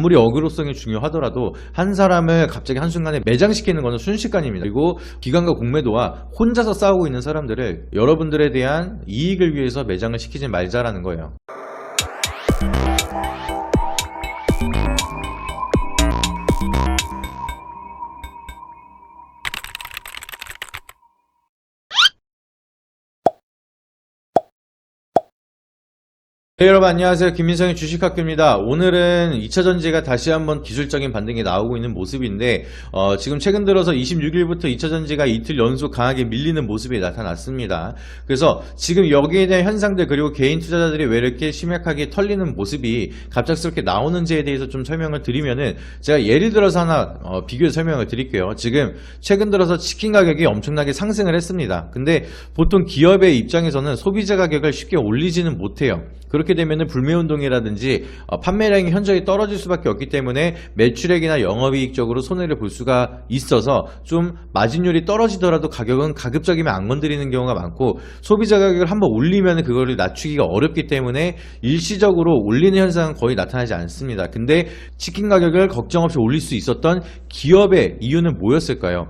아무리 어그로성이 중요하더라도 한 사람을 갑자기 한순간에 매장시키는 것은 순식간입니다. 그리고 기관과 공매도와 혼자서 싸우고 있는 사람들을 여러분들에 대한 이익을 위해서 매장을 시키지 말자라는 거예요. 네, 여러분 안녕하세요. 김민성의 주식학교입니다. 오늘은 2차전지가 다시 한번 기술적인 반등이 나오고 있는 모습인데 지금 최근 들어서 26일부터 2차전지가 이틀 연속 강하게 밀리는 모습이 나타났습니다. 그래서 지금 여기에 대한 현상들, 그리고 개인 투자자들이 왜 이렇게 심각하게 털리는 모습이 갑작스럽게 나오는지에 대해서 좀 설명을 드리면은, 제가 예를 들어서 하나 비교해서 설명을 드릴게요. 지금 최근 들어서 치킨 가격이 엄청나게 상승을 했습니다. 근데 보통 기업의 입장에서는 소비자 가격을 쉽게 올리지는 못해요. 그렇게 되면은 불매운동이라든지 판매량이 현저히 떨어질 수밖에 없기 때문에 매출액이나 영업이익적으로 손해를 볼 수가 있어서 좀 마진율이 떨어지더라도 가격은 가급적이면 안 건드리는 경우가 많고, 소비자 가격을 한번 올리면 그거를 낮추기가 어렵기 때문에 일시적으로 올리는 현상은 거의 나타나지 않습니다. 근데 치킨 가격을 걱정 없이 올릴 수 있었던 기업의 이유는 뭐였을까요?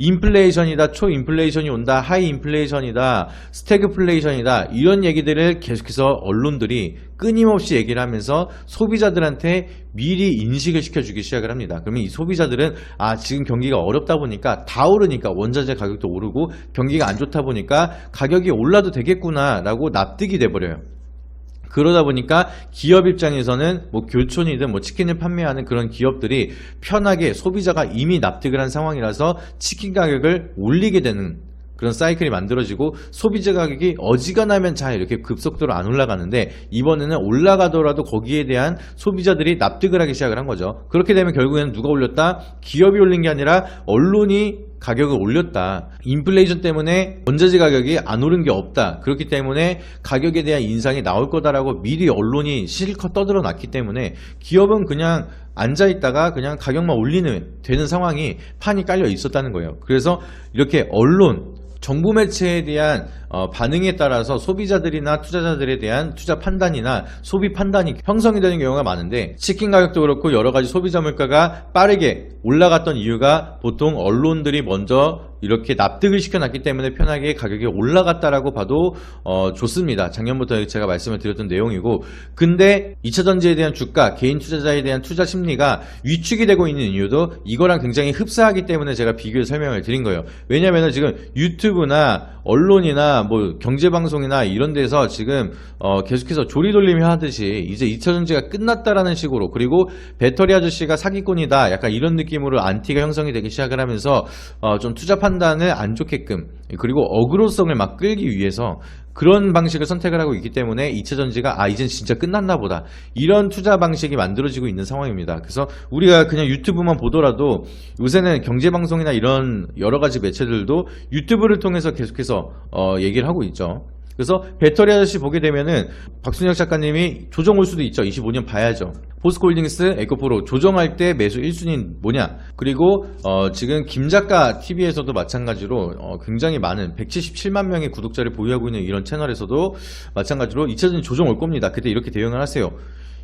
인플레이션이다, 초인플레이션이 온다, 하이 인플레이션이다, 스태그플레이션이다, 이런 얘기들을 계속해서 언론들이 끊임없이 얘기를 하면서 소비자들한테 미리 인식을 시켜주기 시작을 합니다. 그러면 이 소비자들은 지금 경기가 어렵다 보니까, 다 오르니까 원자재 가격도 오르고 경기가 안 좋다 보니까 가격이 올라도 되겠구나 라고 납득이 돼버려요. 그러다 보니까 기업 입장에서는 뭐 교촌이든 뭐 치킨을 판매하는 그런 기업들이 편하게, 소비자가 이미 납득을 한 상황이라서 치킨 가격을 올리게 되는 그런 사이클이 만들어지고, 소비자 가격이 어지간하면 잘 이렇게 급속도로 안 올라가는데, 이번에는 올라가더라도 거기에 대한 소비자들이 납득을 하기 시작을 한 거죠. 그렇게 되면 결국에는 누가 올렸다? 기업이 올린 게 아니라 언론이 가격을 올렸다. 인플레이션 때문에 원자재 가격이 안 오른 게 없다. 그렇기 때문에 가격에 대한 인상이 나올 거다라고 미리 언론이 실컷 떠들어 놨기 때문에 기업은 그냥 앉아있다가 그냥 가격만 올리는 되는 상황이 판이 깔려 있었다는 거예요. 그래서 이렇게 언론, 정부 매체에 대한 반응에 따라서 소비자들이나 투자자들에 대한 투자 판단이나 소비 판단이 형성이 되는 경우가 많은데, 치킨 가격도 그렇고 여러가지 소비자 물가가 빠르게 올라갔던 이유가 보통 언론들이 먼저 이렇게 납득을 시켜놨기 때문에 편하게 가격이 올라갔다라고 봐도 좋습니다. 작년부터 제가 말씀을 드렸던 내용이고, 근데 2차전지에 대한 주가, 개인 투자자에 대한 투자 심리가 위축이 되고 있는 이유도 이거랑 굉장히 흡사하기 때문에 제가 비교해서 설명을 드린 거예요. 왜냐면은 지금 유튜브나 언론이나 뭐 경제방송이나 이런 데서 지금 계속해서 조리돌림이 하듯이 이제 2차전지가 끝났다라는 식으로, 그리고 배터리 아저씨가 사기꾼이다, 약간 이런 느낌으로 안티가 형성이 되기 시작을 하면서 좀 투자 판단을 안 좋게끔, 그리고 어그로성을 막 끌기 위해서 그런 방식을 선택을 하고 있기 때문에 2차전지가 이젠 진짜 끝났나 보다, 이런 투자 방식이 만들어지고 있는 상황입니다. 그래서 우리가 그냥 유튜브만 보더라도 요새는 경제방송이나 이런 여러가지 매체들도 유튜브를 통해서 계속해서 얘기를 하고 있죠. 그래서 배터리 아저씨 보게 되면은 박순혁 작가님이 조정 올 수도 있죠. 25년 봐야죠. 포스코홀딩스, 에코프로 조정할 때 매수 1순위는 뭐냐. 그리고 지금 김작가 TV에서도 마찬가지로 굉장히 많은 177만 명의 구독자를 보유하고 있는 이런 채널에서도 마찬가지로 2차전지 조정 올 겁니다. 그때 이렇게 대응을 하세요.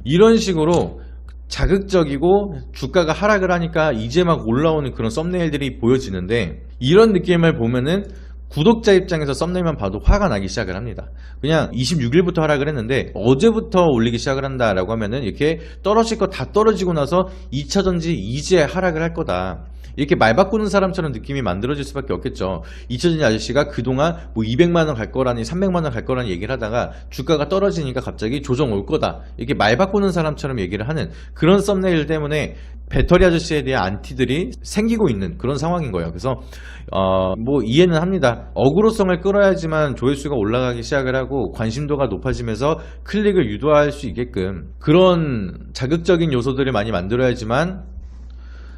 이런 식으로 자극적이고 주가가 하락을 하니까 이제 막 올라오는 그런 썸네일들이 보여지는데, 이런 느낌을 보면은 구독자 입장에서 썸네일만 봐도 화가 나기 시작을 합니다. 그냥 26일부터 하락을 했는데 어제부터 올리기 시작을 한다라고 하면은 이렇게 떨어질 거 다 떨어지고 나서 2차전지 이제 하락을 할 거다, 이렇게 말 바꾸는 사람처럼 느낌이 만들어질 수밖에 없겠죠. 2차전지 아저씨가 그동안 뭐 200만원 갈 거라니 300만원 갈 거라니 얘기를 하다가 주가가 떨어지니까 갑자기 조정 올 거다, 이렇게 말 바꾸는 사람처럼 얘기를 하는 그런 썸네일 때문에 배터리 아저씨에 대한 안티들이 생기고 있는 그런 상황인 거예요. 그래서 뭐 이해는 합니다. 어그로성을 끌어야지만 조회수가 올라가기 시작을 하고 관심도가 높아지면서 클릭을 유도할 수 있게끔 그런 자극적인 요소들을 많이 만들어야지만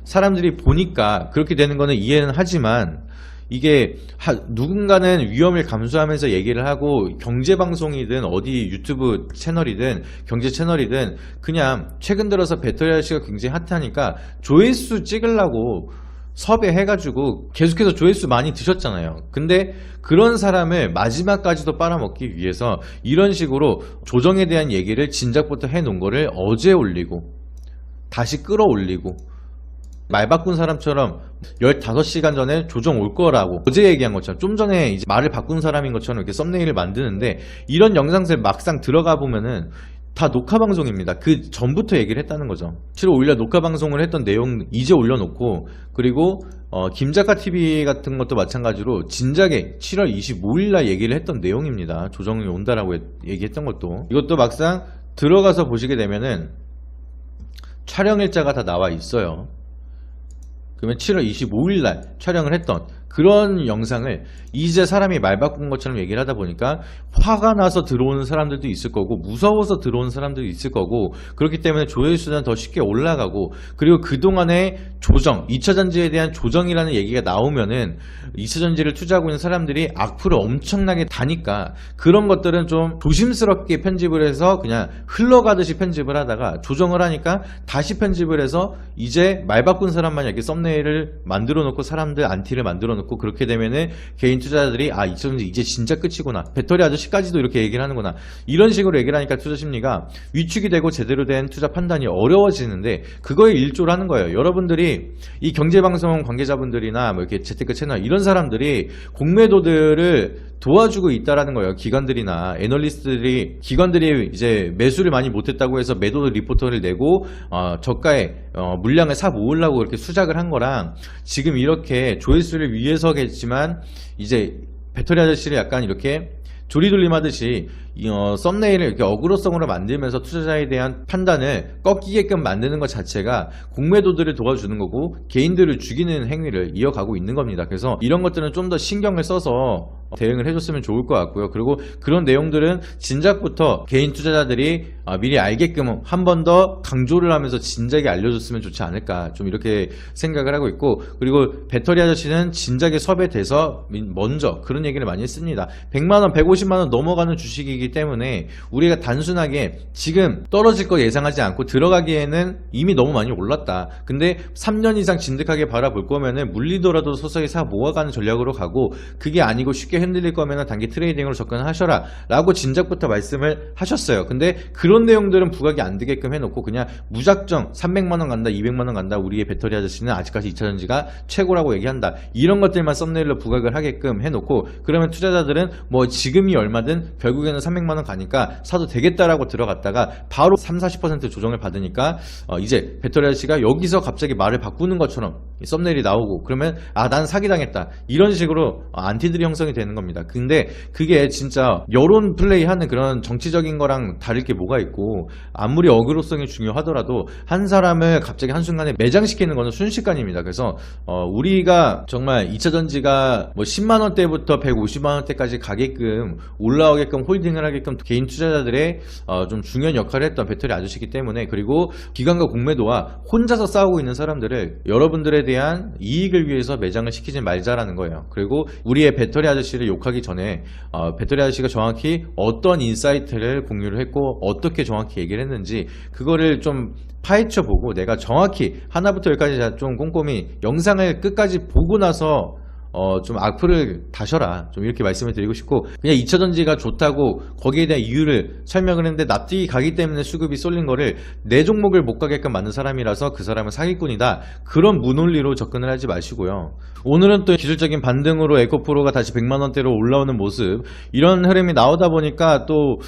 사람들이 보니까 그렇게 되는 거는 이해는 하지만, 이게 누군가는 위험을 감수하면서 얘기를 하고, 경제방송이든 어디 유튜브 채널이든 경제 채널이든 그냥 최근 들어서 배터리 아저씨가 굉장히 핫하니까 조회수 찍으려고 섭외해가지고 계속해서 조회수 많이 드셨잖아요. 근데 그런 사람을 마지막까지도 빨아먹기 위해서 이런 식으로 조정에 대한 얘기를 진작부터 해놓은 거를 어제 올리고, 다시 끌어올리고 말 바꾼 사람처럼 15시간 전에 조정 올 거라고 어제 얘기한 것처럼 좀 전에 이제 말을 바꾼 사람인 것처럼 이렇게 썸네일을 만드는데 이런 영상들 막상 들어가 보면은 다 녹화 방송입니다. 그 전부터 얘기를 했다는 거죠. 7월 5일날 녹화 방송을 했던 내용 이제 올려놓고 그리고 김작가 TV 같은 것도 마찬가지로 진작에 7월 25일날 얘기를 했던 내용입니다. 조정이 온다라고 얘기했던 것도 이것도 막상 들어가서 보시게 되면은 촬영 일자가 다 나와 있어요. 그러면 7월 25일날 촬영을 했던 그런 영상을 이제 사람이 말 바꾼 것처럼 얘기를 하다 보니까 화가 나서 들어오는 사람들도 있을 거고 무서워서 들어오는 사람들도 있을 거고 그렇기 때문에 조회수는 더 쉽게 올라가고 그리고 그동안의 조정, 2차전지에 대한 조정이라는 얘기가 나오면은 2차전지를 투자하고 있는 사람들이 악플을 엄청나게 다니까 그런 것들은 좀 조심스럽게 편집을 해서 그냥 흘러가듯이 편집을 하다가 조정을 하니까 다시 편집을 해서 이제 말 바꾼 사람만 이렇게 썸네일을 만들어 놓고 사람들 안티를 만들어 놓고 그렇게 되면은 개인 투자자들이 아 2차전지 이제 진짜 끝이구나 배터리 아저씨까지도 이렇게 얘기를 하는구나 이런 식으로 얘기를 하니까 투자 심리가 위축이 되고 제대로 된 투자 판단이 어려워지는데 그거에 일조를 하는 거예요. 여러분들이 이 경제방송 관계자분들이나 뭐 이렇게 재테크 채널 이런 사람들이 공매도들을 도와주고 있다라는 거예요. 기관들이나 애널리스트들이 기관들이 이제 매수를 많이 못했다고 해서 매도 리포터를 내고 저가에 물량을 사 모으려고 그렇게 수작을 한 거랑 지금 이렇게 조회수를 위해서겠지만 이제 배터리 아저씨를 약간 이렇게 조리돌림 하듯이 썸네일을 이렇게 어그로성으로 만들면서 투자자에 대한 판단을 꺾이게끔 만드는 것 자체가 공매도들을 도와주는 거고 개인들을 죽이는 행위를 이어가고 있는 겁니다. 그래서 이런 것들은 좀 더 신경을 써서 대응을 해줬으면 좋을 것 같고요. 그리고 그런 내용들은 진작부터 개인 투자자들이 미리 알게끔 한 번 더 강조를 하면서 진작에 알려줬으면 좋지 않을까 좀 이렇게 생각을 하고 있고 그리고 배터리 아저씨는 진작에 섭외돼서 먼저 그런 얘기를 많이 했습니다. 100만원, 150만원 넘어가는 주식이기 때문에 우리가 단순하게 지금 떨어질 거 예상하지 않고 들어가기에는 이미 너무 많이 올랐다. 근데 3년 이상 진득하게 바라볼 거면은 물리더라도 서서히 사 모아가는 전략으로 가고 그게 아니고 쉽게 흔들릴 거면 단기 트레이딩으로 접근하셔라 라고 진작부터 말씀을 하셨어요. 근데 그런 내용들은 부각이 안 되게끔 해놓고 그냥 무작정 300만원 간다 200만원 간다 우리의 배터리 아저씨는 아직까지 2차전지가 최고라고 얘기한다 이런 것들만 썸네일로 부각을 하게끔 해놓고 그러면 투자자들은 뭐 지금이 얼마든 결국에는 300만원 가니까 사도 되겠다라고 들어갔다가 바로 30-40% 조정을 받으니까 이제 배터리 아저씨가 여기서 갑자기 말을 바꾸는 것처럼 썸네일이 나오고 그러면 아 난 사기당했다 이런 식으로 안티들이 형성이 되는 겁니다. 근데 그게 진짜 여론 플레이하는 그런 정치적인 거랑 다를 게 뭐가 있고 아무리 어그로성이 중요하더라도 한 사람을 갑자기 한순간에 매장시키는 거는 순식간입니다. 그래서 우리가 정말 2차전지가 뭐 10만원대부터 150만원대까지 가게끔 올라오게끔 홀딩을 하게끔 개인 투자자들의 좀 중요한 역할을 했던 배터리 아저씨이기 때문에 그리고 기관과 공매도와 혼자서 싸우고 있는 사람들을 여러분들에 대한 이익을 위해서 매장을 시키지 말자라는 거예요. 그리고 우리의 배터리 아저씨를 욕하기 전에 배터리 아저씨가 정확히 어떤 인사이트를 공유를 했고 어떻게 정확히 얘기를 했는지 그거를 좀 파헤쳐 보고 내가 정확히 하나부터 열까지 좀 꼼꼼히 영상을 끝까지 보고 나서 좀 악플을 다셔라 좀 이렇게 말씀을 드리고 싶고 그냥 2차전지가 좋다고 거기에 대한 이유를 설명을 했는데 납득이 가기 때문에 수급이 쏠린 거를 내 종목을 못 가게끔 만든 사람이라서 그 사람은 사기꾼이다 그런 무논리로 접근을 하지 마시고요. 오늘은 또 기술적인 반등으로 에코프로가 다시 100만원대로 올라오는 모습 이런 흐름이 나오다 보니까 또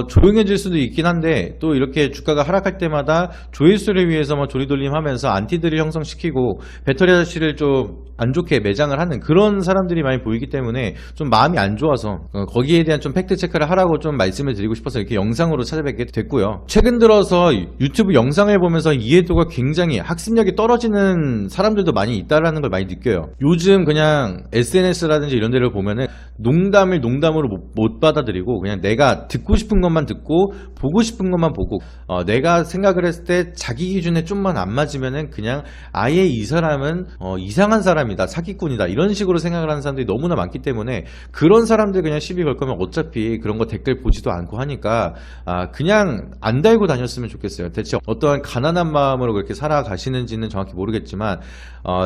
조용해질 수도 있긴 한데 또 이렇게 주가가 하락할 때마다 조회수를 위해서 뭐 조리돌림 하면서 안티들을 형성시키고 배터리 아저씨를 좀 안 좋게 매장을 하는 그런 사람들이 많이 보이기 때문에 좀 마음이 안 좋아서 거기에 대한 좀 팩트 체크를 하라고 좀 말씀을 드리고 싶어서 이렇게 영상으로 찾아뵙게 됐고요. 최근 들어서 유튜브 영상을 보면서 이해도가 굉장히 학습력이 떨어지는 사람들도 많이 있다라는 걸 많이 느껴요. 요즘 그냥 SNS라든지 이런 데를 보면은 농담을 농담으로 못 받아들이고 그냥 내가 듣고 싶은 것만 듣고 보고 싶은 것만 보고 내가 생각을 했을 때 자기 기준에 좀만 안 맞으면은 그냥 아예 이 사람은 이상한 사람이다 사기꾼이다 이런 이런 식으로 생각을 하는 사람들이 너무나 많기 때문에 그런 사람들 그냥 시비 걸 거면 어차피 그런 거 댓글 보지도 않고 하니까 그냥 안 달고 다녔으면 좋겠어요. 대체 어떠한 가난한 마음으로 그렇게 살아가시는지는 정확히 모르겠지만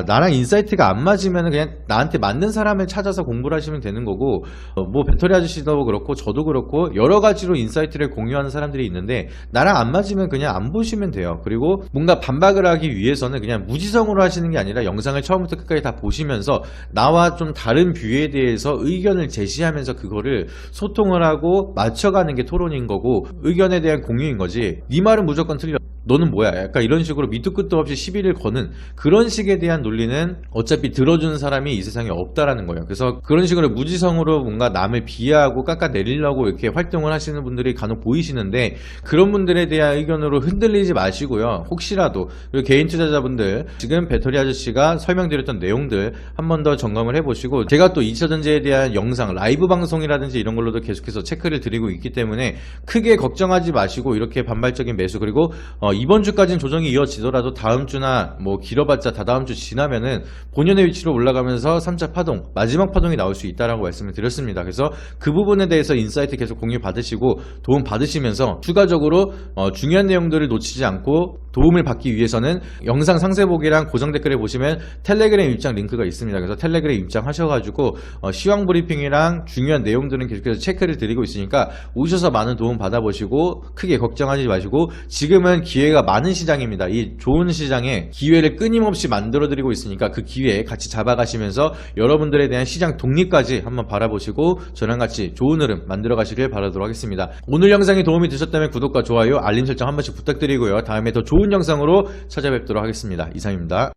나랑 인사이트가 안 맞으면 그냥 나한테 맞는 사람을 찾아서 공부를 하시면 되는 거고 뭐 배터리 아저씨도 그렇고 저도 그렇고 여러 가지로 인사이트를 공유하는 사람들이 있는데 나랑 안 맞으면 그냥 안 보시면 돼요. 그리고 뭔가 반박을 하기 위해서는 그냥 무지성으로 하시는 게 아니라 영상을 처음부터 끝까지 다 보시면서 나와 좀 다른 뷰에 대해서 의견을 제시하면서 그거를 소통을 하고 맞춰가는 게 토론인 거고 의견에 대한 공유인 거지. 네 말은 무조건 틀려. 너는 뭐야? 약간 이런 식으로 밑도 끝도 없이 시비를 거는 그런 식에 대한 논리는 어차피 들어주는 사람이 이 세상에 없다라는 거예요. 그래서 그런 식으로 무지성으로 뭔가 남을 비하하고 깎아내리려고 이렇게 활동을 하시는 분들이 간혹 보이시는데 그런 분들에 대한 의견으로 흔들리지 마시고요. 혹시라도 그리고 개인 투자자분들 지금 배터리 아저씨가 설명드렸던 내용들 한 번 더 점검을 해보시고 제가 또 2차전지에 대한 영상 라이브 방송이라든지 이런 걸로도 계속해서 체크를 드리고 있기 때문에 크게 걱정하지 마시고 이렇게 반발적인 매수 그리고 이번 주까지는 조정이 이어지더라도 다음 주나 뭐 길어봤자 다다음 주 지나면은 본연의 위치로 올라가면서 3차 파동, 마지막 파동이 나올 수 있다라고 말씀을 드렸습니다. 그래서 그 부분에 대해서 인사이트 계속 공유 받으시고 도움 받으시면서 추가적으로 중요한 내용들을 놓치지 않고 도움을 받기 위해서는 영상 상세 보기랑 고정 댓글에 보시면 텔레그램 입장 링크가 있습니다. 그래서 텔레그램 입장하셔가지고 시황 브리핑이랑 중요한 내용들은 계속해서 체크를 드리고 있으니까 오셔서 많은 도움 받아보시고 크게 걱정하지 마시고 지금은 기회가 많은 시장입니다. 이 좋은 시장에 기회를 끊임없이 만들어드리고 있으니까 그 기회에 같이 잡아가시면서 여러분들에 대한 시장 독립까지 한번 바라보시고 저랑 같이 좋은 흐름 만들어 가시길 바라도록 하겠습니다. 오늘 영상이 도움이 되셨다면 구독과 좋아요, 알림 설정 한 번씩 부탁드리고요. 다음에 더 좋은 영상으로 찾아뵙도록 하겠습니다. 이상입니다.